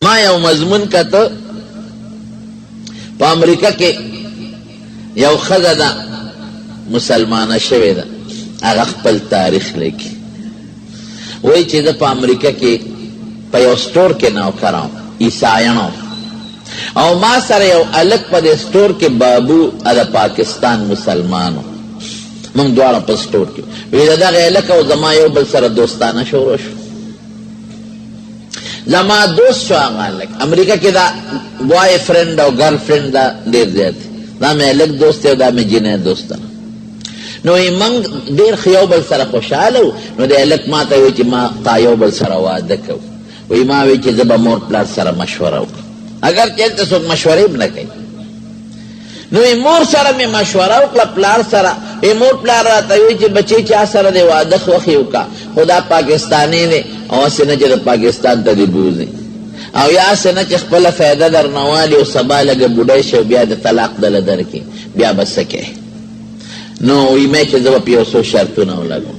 ما یو مضمون کته په امریکا کې یو ښځه ده مسلمانه شوې ده، هغه خپل تاریخ لیکي. وایي چې زه په امریکا کې په یو سټور کې نوکر وم، عیسایانو، او ما سره یو هلک په دې سټور کې بابو د پاکستان مسلمانو، موږ دواړه په سټور کې. وایي د دغه هلک او زما یو بل سره دوستانه شروع شو. زما دوست شو هغه هلک. امریکا کې دا بوای فرینډ او ګرل فرینډ دا ډېر زیات دی. دا مې هلک دوست دی او دا مې جینۍ دوست ده. نو موږ ډېر ښه یو بل سره خوشحاله وو. نو د هلک ما ته وایي چې ما تا یو بل سره واده کوو. وایي ما وایي چې زه به مور پلار سره مشوره وکړم، اگر چې هلته څوک مشورې هم نه کوي. نو مور سره مې مشوره وکړه، پلار سره. مور پلار راته وایي چې بچې چا سره دی واده خوښې وکړه، خو دا پاکستاني دی او هسې نه چې د پاکستان ته دې بوځي، او یا هسې نه چې خپله فایده درنه والي او سبا لږه بوډۍ شي او بیا د طلاق دله درکړي، بیا به څه کوې؟ نو وایي مې چې زه به په یو څو شرطونه ولګوم.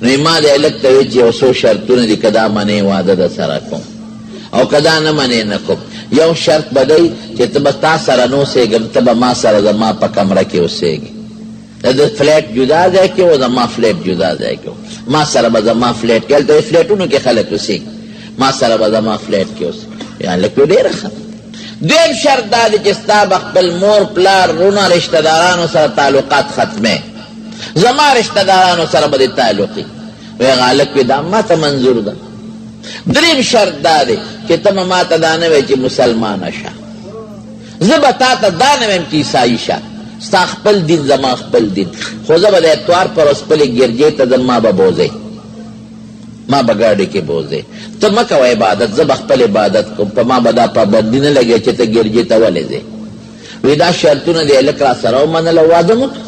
نو ما د هلک ته وایي چې یو څو شرطونه دي، که دا منې واده در سره کوم او که دا نه منې نه کوم. یو شرط به دی چې ته به تا سره نه اوسېږم، ته به ما سره زما په کمره کې اوسېږي. د فلیټ جدا ځای کې و، زما فلیټ جدا ځای کې و. ما سره به زما فلیټ کې، هلته فلیټونو کې خلک اوسېږي، ما سره به زما فلیټ کې اوسېږي. یا هلک وایي ډېره ښه. دویم شرط دا دی چې ستا به خپل مور پلار رونه رشته دارانو سره تعلقات ختمې، زما رشته دارانو سره به دې تعلقي. وایي هغه هلک وایي دا ما ته منظور ده. دریم شرط دا دی چې ته به ما ته دا نه وایې چې مسلمانه شه، زه به تا ته دا نه وایم چې عیسایي شه، ستا خپل دین زما خپل دین، خو زه به د اتوار پر ورځ خپلې ګرجې ته ځم، ما به بوځې، ما به ګاډۍ کې بوځې. ته مه کوه عبادت، زه به خپل عبادت کوم، په ما به دا پابندي نه لګوې چې ته ګرجې ته ولې ځې. وایي دا شرطونه د هلک را سره ومنل او واده مو کړه.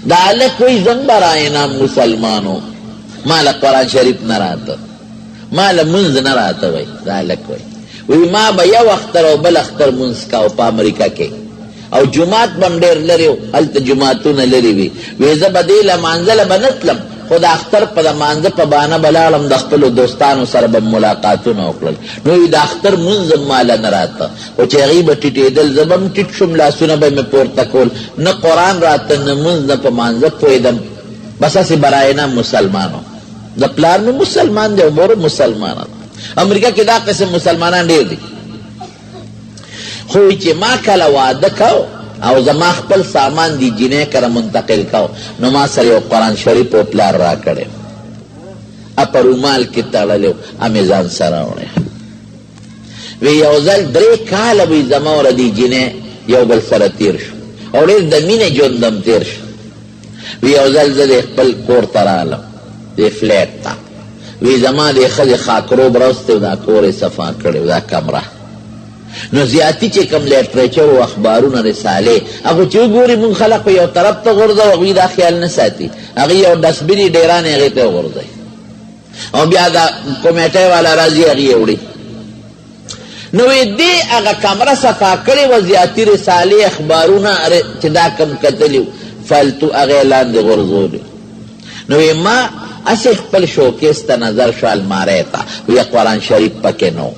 دا هلک وایي زنګ به راینام مسلمانو، ما له قرآن شریف نه راته، ما له منځ نه راته. وایي دا هلک وایي ما به یو اختر او بل اختر منځ کاو په امریکا کې، او جماعت به هم ډېر لرې و، هلته جماعتونه لرې وي. وایي زه به دې لمانځه له به نه تلم، خو د اختر په لمانځه په بهانه به لاړم، د خپلو دوستانو سره به ملاقاتونه وکړل. نو وایي د اختر منځ هم ماله نه راته، خو چې هغوی به ټیټېدل زه به هم ټیټ شوم، لاسونه به مې پورته کول، نه قرآن راته نه منځ نه په مانځه پوهېدم، بس هسې به راینم مسلمانو. د پلار مې مسلمان دی او مور مسلمانه ده. امریکا کې دا قسم مسلمانان ډېر دي. خو چې ما کله واده کو او زما خپل سامان دی جینۍ کره منتقل کو، نو ما سره یو قرآن شریف او پلار را کړی، په رومال کې تړلی و، مې ځان سره وړی. وی یو ځل 3 کاله وی زما او د جینۍ یو بل سره تیر شو او ډېر د مینې ژوند هم تیر شو. وی یو ځل زه د خپل کور ته رالم، د فلیټ ته. وی زما د ښځې خاکروب راوستی و، دا کور یې صفا کړی و، دا کمره. نو زیاتی چې کوم لیټریچر او اخبارونه رسالې هغه چې وګوري مونږ خلک په یو طرف ته غورځوو، هغوی دا خیال نه ساتي، هغوی یو ډسبینې ډیرانې هغې ته غورځوي او بیا دا کمیټۍ والا راځي هغې وړي. نو دې هغه کمره صفا کړې وه، زیاتي رسالې اخبارونه چې دا کم کتلي فالتو هغې لاندې غورځولي. نو ما هسې خپل شوکیس ته نظر شو، المارۍ ته، وی قرآن شریف پکې نو.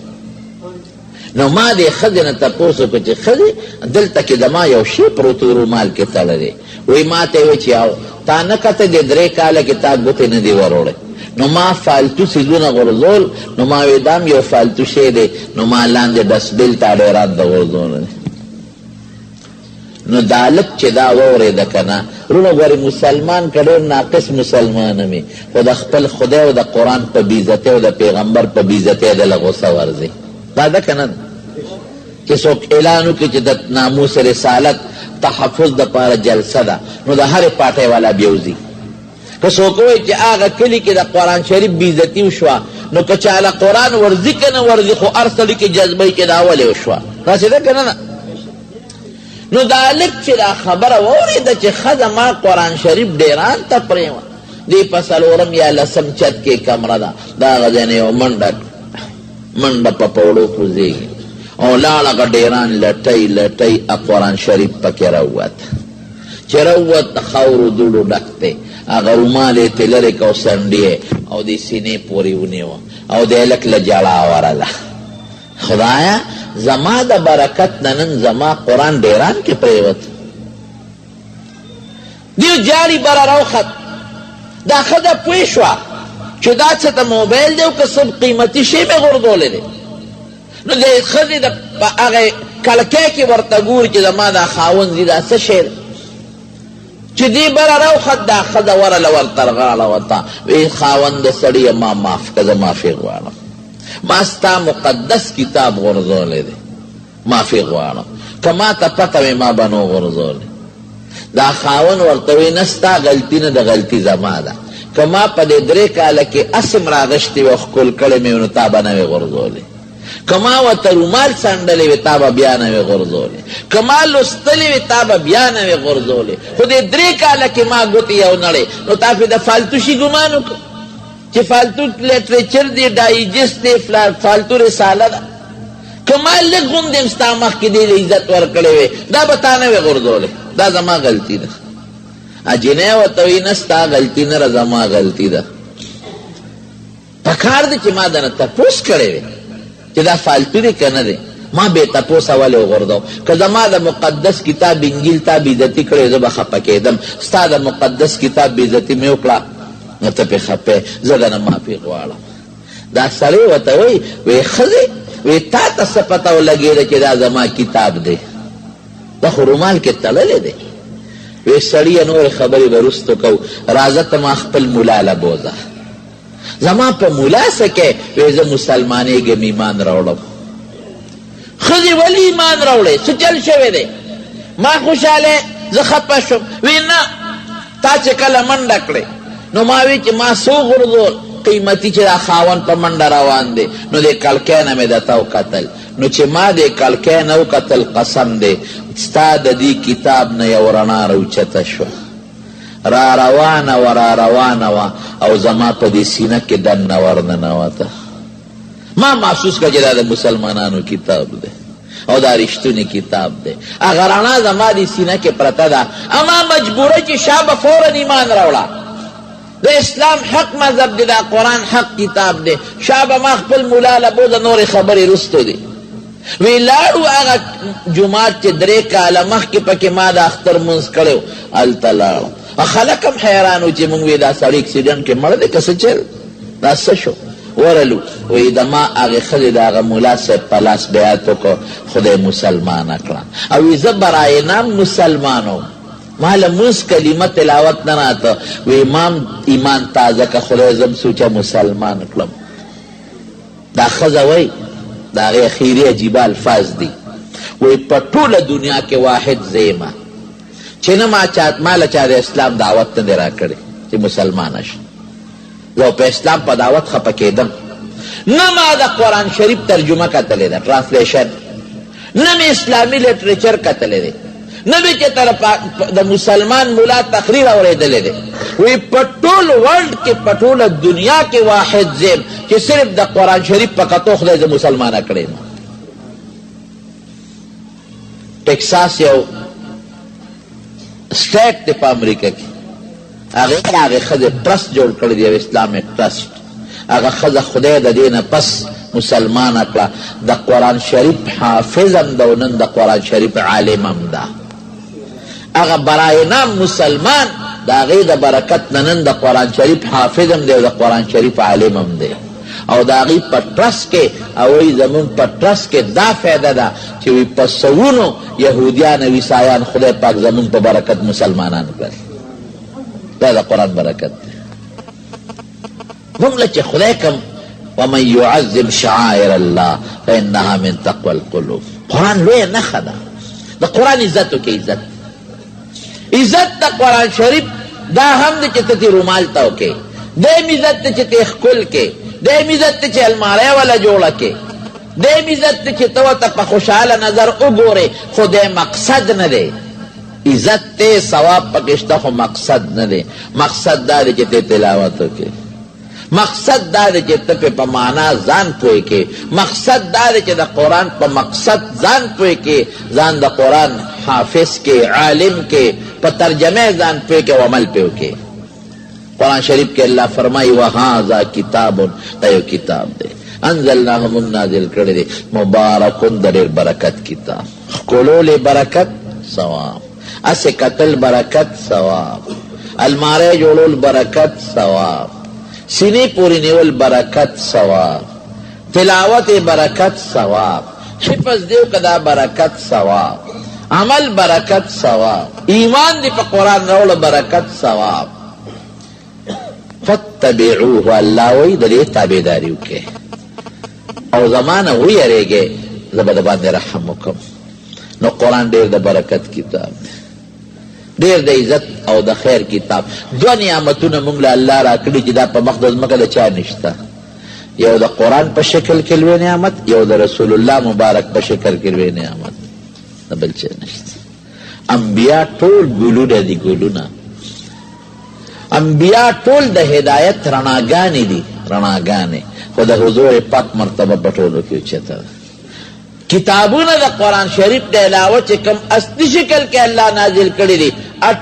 نو ما دې ښځې نه تپوس وکړو چې ښځې دلته کې زما یو شی پروت و رومال کې تړلی. وایي ما ته یې وایي چې تا نه کته د 3 کاله کې تا ګوتې نه دي وروړی. نو ما فالتو څیزونه غورځول، نو ما وایي دا هم یو فالتو شی دی، نو ما لاندې ډسبیل ته ډېرات د غورځول. نو دا هلک چې دا واورېده که نه، وروڼه ګورې مسلمان که ډېر ناقص مسلمانه مې، خو د خپل خدای او د قرآن په بېعزتۍ او د پیغمبر په بېعزتۍ دله غوسه ورځي. دا ده که نه چې څوک اعلان وکړي چې د ناموس رسالت تحفظ دپاره جلسه ده، نو د هرې پاټۍ والا بیا وځي. که څوک وایي چې هغه کلي کې د قرآن شریف بېعزتي وشوه، نو که چاله قرآن ورځي که نه ورځي، خو هر سړي کې جذبه چې دا ولې وشوه، داسې ده که نه؟ نو دا هلک چې دا خبره واورېده چې ښځه ما قرآن شریف ډېران ته پرېوه، دې په 4 یا 10 چت کې کمره ده، د هغه ځای نه یو منډه په پوړو کوزېږي او لاړه هغه ډېران لټۍ لټۍ قرآن شریف پکې راووت. چې راووت د خاورو دوړو ډک دی، هغه رومال یې تلرې کو سنډې او د سینې پورې ونیوه او د هلک له جړا ورله. خدایا زما د برکت ننن زما قرآن ډیران کې پریوت دیو جاری برا روخت دا خدا پوی شوا چې دا څه ته موبایل دی او که څه قیمتي شی مې غورځولی دی نو د ښځې د هغې کلکۍ کې ورته ګوري چې زما دا خاوند دی دا څه شی دی چې دی بره روخت دا ښځه ورله ورته غاړه وته وی خاونده سړیه ما معاف که زه معافي غواړم ما ستا مقدس کتاب غورځولی دی معافي غواړم که ما ته پته وی ما به نو غورځولی دا خاون ورته وی نه ستا غلطي نه د غلطي زما ده که ما په دې 3 کاله کې اسم راغشتې وي او ښکل کړی مې نو تا به نه وې غورځولی که ما ورته رومال څنډلی وي تا به بیا نه وې غورځولی که ما لوستلی وي تا به بیا نه وې غورځولی خو دې 3 کاله کې ما ګوتې یو نړی نو تا پې د فالتو شي ګمان وکړو چې فالتو لټریچر دی ډایجسټ دی فالتو رساله ده که ما لږ غوندې م ستا مخکې دې له عزت ورکړی وی دا به تا نه وې غورځولی دا زما غلطي ده اجنه ورته وی نه ستا غلطي نه زما غلطي ده پکار دی چې ما دنه تپوس کړی وی چې دا فالتو دی که نه دی ما بې تپوسه ولې وغورځو که زما د مقدس کتاب انجیل تا بېعزتي کړی زه به خفه کېدم ستا د مقدس کتاب بېعزتي مې وکړه نو ته پې خفه زه دنه معافي غواړم دا سړی ورته وی ښځې وی تا ته څه پته ولګېده چې دا زما کتاب دی دا خو رومال کې تړلی دی وی سړیه نورې خبرې به وروستو کوو راځه ته ما خپل ملا له بوځه زما په ملا څه کې وی زه مسلمانېږم ایمان راوړم ښځې ولې ایمان راوړې څه چل شوی دی ما خوشحاله زه خفه شوم وی نه تا چې کله منډه کړې نو ما وی چې ما څو غورځول قیمتي چې دا خاوند په منډه روان دی نو دې کړکۍ نه مې درته وکتل نو چې ما دې کړکۍ نه وکتل قسم دی ستا د دې کتاب نه یو رڼا راوچته شوه را روانه وه را روانه وه او زما په دې سینه کې دننه ورننوته ما محسوس کړه چې دا د مسلمانانو کتاب دی او دا رښتونی کتاب دی هغه رڼا زما دې سینه کې پرته ده اما مجبوره چې شا به فورا ایمان راوړه د اسلام حق مذهب دی دا قرآن حق کتاب دی شا به ما خپل ملا له بوځه نورې خبرې رستو دی وی لاړو هغه جومات چې 3 کاله مخکې پکې ما د اختر مونځ کړی و هلته لاړم خلک هم حیران و چې مونږ وی دا سړی اکسیډنټ کې مړ دی که څه چل دا څه شو ورلو وی د ما هغې ښځې د هغه ملا صاحب په لاس بیعت وکړو خدای مسلمانه کړه او وی زه برای نام مسلمان وم ما لمونځ کلمه تلاوت نه راته وی امام ایمان تازه که خدای زم سوچه مسلمان کړم دا ښځه وی دا هغې اخیري عجیبه الفاظ دي وی په ټوله دنیا کې واحد زیمه چې نه ما له چا د اسلام دعوت نه دی راکړی چې مسلمانه شي زه په اسلام په دعوت خفه کېدم نه ما د قرآن شریف ترجمه کتلی ده ټرانسلیشن نه مې اسلامي لټریچر کتلی دی نه مې چې تر د مسلمان ملا تقریر اورېدلی دی وی په ټول ورلډ کې په ټوله دنیا کې واحد زیم چې صرف د قرآن شریف په کتو خدای زه مسلمانه کړی یم ټکساس یو سټیټ دی په امریکا کې هغې ښځې ټرسټ جوړ کړی دی یو اسلامک ټرسټ هغه ښځه خدای د دې نه پس مسلمانه کړه د قرآن شریف حافظ هم ده او نن د قرآن شریف عالم هم ده هغه برای نام مسلمان د هغې د برکت نه نن د قرآن شریف حافظ هم دی او د قرآن شریف عالم هم دی او د هغې په ټرسټ کې او وایي زمونږ په ټرسټ کې دا فایده ده چې وایي په سوونو یهودیان او عیسایان خدای پاک زمونږ په برکت مسلمانان کړل دا د قرآن برکت دی مونږ له چې خدای کوم ومن يعظم شعائر الله فإنها من تقوى القلوب قرآن لویه نښه ده د قرآن عزت وکړئ عزت د قرآن شریف دا هم دی چې ته تې رومال ته وکړې دیم عزت دی چې ته ښکل کې دیم عزت دی چې الماری وله جوړه کې دیم عزت دی چې ته ورته په خوشحاله نظر وګورې خو دی مقصد نه دی عزت ته ثواب پکې شته خو مقصد نه دی مقصد دا دی چې ته تلاوت وکړې مقصد دا دی چې ته په معنا ځان پوه کې مقصد دا دی چې د قرآن په مقصد ځان پوه کې ځان د قرآن حافظ کې عالم کې په ترجمه ځان پوه کې او عمل پوه کې قرآن شریف کې الله فرمایي وهذا کتاب دا یو کتاب دی انزلناه من نازل کړی دی مبارکون د ډېر برکت کتاب ښکلول برکت ثواب اسې کتل برکت ثواب الماری جوړول برکت ثواب سینې پورې نیول برکت ثواب تلاوت برکت ثواب حفظ دیو کدا برکت ثواب عمل برکت ثواب ایمان دی په قرآن راوړه برکت ثواب فاتبعوه الله وی د دې تابعداري وکړئ او زمانه ویریږئ زه به د باندې رحم وکړم نو قرآن ډېر د برکت کتاب ډېر د عزت او د خیر کتاب دوه نعمتونه موږ له الله راکړي چې دا په مخ د ځمکه د چا نشته یو د قرآن په شکل کې لوی نعمت یو د رسول الله مبارک په شکل کې لوی نعمت د بل څه نشته انبیا ټول ګلونه دي ګلونه انبیا ټول د هدایت رڼاګانې دي رڼاګانې خو د حضور پاک مرتبه په ټولو کې اوچته ده کتابونه د قرآن شریف د علاوه چې کوم اصلي شکل کې الله نازل کړي دي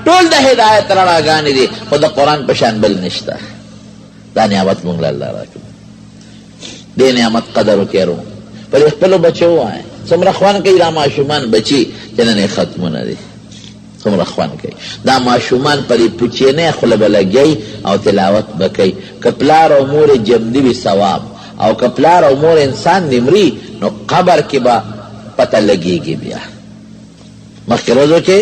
ټول د هدایت رڼاګانې دي خو د قرآن په شان بل نشته دا نعمت موږ له الله راکړي دې نعمت قدر وکړو پر خپلو بچو ووایه څومره خوند کوي دا ماشومان بچي چې نن یې ختمونه دي څومره خوند کوي دا ماشومان په دې پوچینۍ خوله به لګوي او تلاوت به کوي که پلار او مور یې جمدي وي ثواب او که پلار او مور انسان نمري نو قبر کې به پته لګېږي بیا مخکې ورځو کې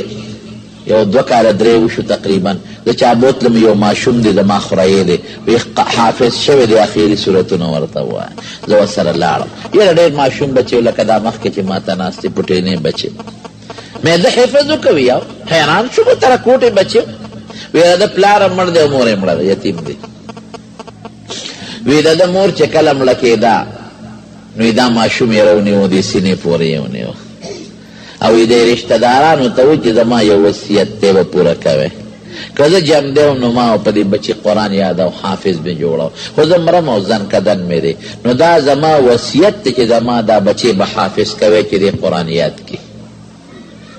یو 2 کاله 3 وشو تقریبا د چا بوتلم یو ماشوم دی زما خورایې دی وی حافظ شوی دی اخري صورتونه ورته ووایه زه ورسره لاړم یاره ډېر ماشوم بچی و لکه دا مخکې چې ما ته ناستې پټېنې بچې مې زه حفظ وکوي یو حیران شوم تره کوټې بچې ویره د پلار مړ دی او مور یې مړه ده یتیم دی وی د مور چې کله مړه کېده نو دا ماشوم یې راونیو دې سینې پورې یې ونیو او دې رشته دارانو ته وایي چې زما یو وصیت دی به پوره کوئ که زه جمدی وم نو ما په دې بچي قرآن یاد او حافظ مې جوړو خو زه مرم او ځن کدن مې دی نو دا زما وصیت دی چې زما دا بچی به حافظ کوئ چې دې قرآن یاد کړي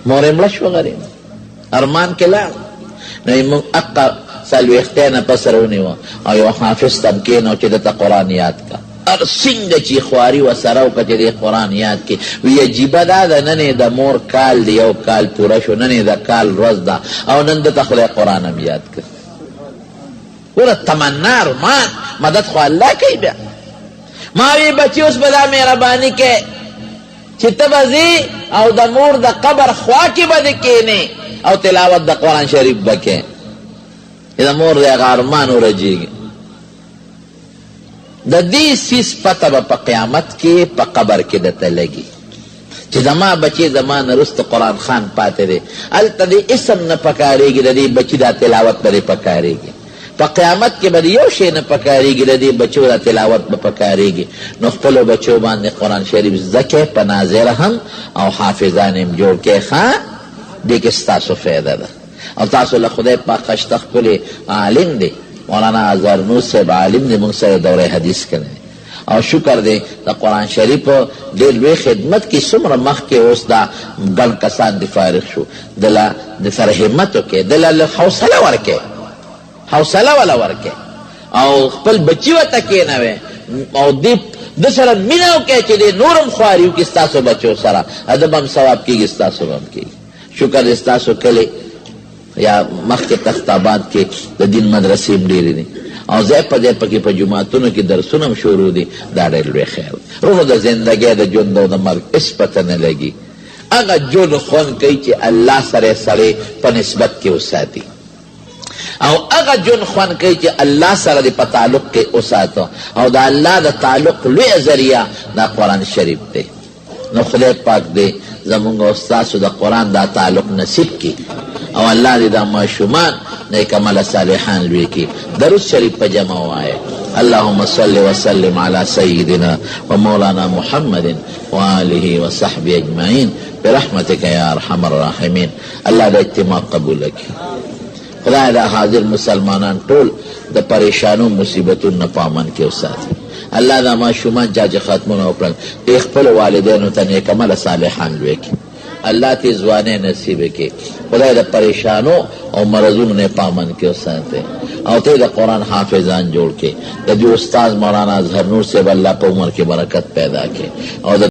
مور یې مړه شوه غریب ارمان کې لاړ نو یې موږ اقا 40 نه پس راونیوه او یو حافظ تم کېنو چې دته قرآن یاد کا هر څنګه چې خواري ورسره وکړه چې دې قرآن یاد کړي وی عجیبه دا ده نن یې د مور کال دی یو کال پوره شو نن یې د کال ورځ ده او نن دته خدای قرآن هم یاد کړ وره تمنا ارمان مدد خو الله کوي بیا ما وی بچي اوس به دا مهرباني کې چې ته به ځې او د مور د قبر خوا کې به دې کښېنې او تلاوت د قرآن شریف به کې د مور د هغه ارمان ورجېږي د دې سیس پته به په قیامت کې په قبر کې درته لګي چې زما بچی زما نه وروسته قرآن خان پاتې دی هلته د اسم نه پکارېږي د دې بچي دا تلاوت به دې پکارېږي په قیامت کې به یو شی نه پکارېږي د دې بچو دا تلاوت به پکارېږي نو خپلو بچو باندې قرآن شریف زده کړئ په ناظره هم او حافظان هم جوړ کړئ ښه دې کې ستاسو فایده ده او تاسو له خدای پاک خشته ښکلی عالم دی مولانا اظهرنور صاحب عالم دی موږ سره دوره حدیث کړی او شکر دی د قرآن شریف ډېر لوی خدمت کې څومره مخکې اوس دا ګڼ کسان دې فارغ شو دله د سره همت وکړئ دله حوصله ورکړئ حوصله ولا ورکړئ او خپل بچي ورته کښېنوئ او دې د سره مینه وکړئ چې دې نور هم خواري وکړي ستاسو بچو سره ادب هم ثواب کېږي ستاسو هم کېږي شکر دی ستاسو کلی یا مخکې تخت آباد کې د دین مدرسې هم ډېرې دي او ځای په ځای پکې په جوماتونو کې درسونه هم شروع دي دا ډېر لوی خیر روح د زندګۍ د ژوند او د مرګ هېڅ پته نه لګي هغه ژوند خوند کوي چې الله سره سړی په نسبت کې وساتي او هغه ژوند خوند کوي چې الله سره دې په تعلق کې وساتو او د الله د تعلق لویه ذریعه دا قرآن شریف دی نو خدای پاک دی زمونږ او ستاسو د قرآن دا تعلق نصیب کړي او الله دې دا ماشومان نیک عمله صالحان لوی کړي درود شریف په جمع ووایه اللهم صل وسلم على سيدنا ومولانا محمد وآله وصحبه اجمعین برحمتك یا ارحم الراحمین الله دا اجتماع قبول کړي خدای دا حاضر مسلمانان ټول د پریشانو مصیبتونو نه په امن کې وساتي الله دا ماشومان چې ختمونه وکړل خپلو والدینو ته نیک عمله صالحان لوی کړي अल्लाह ती ځواني نصیب کې خدای د پریشانو او مرضونو نه پامن کې وساته او ته د قرآن حافظان جوړ کې د جو استاد مولانا اظهر نور سے الله په عمر کې برکت پیدا کې او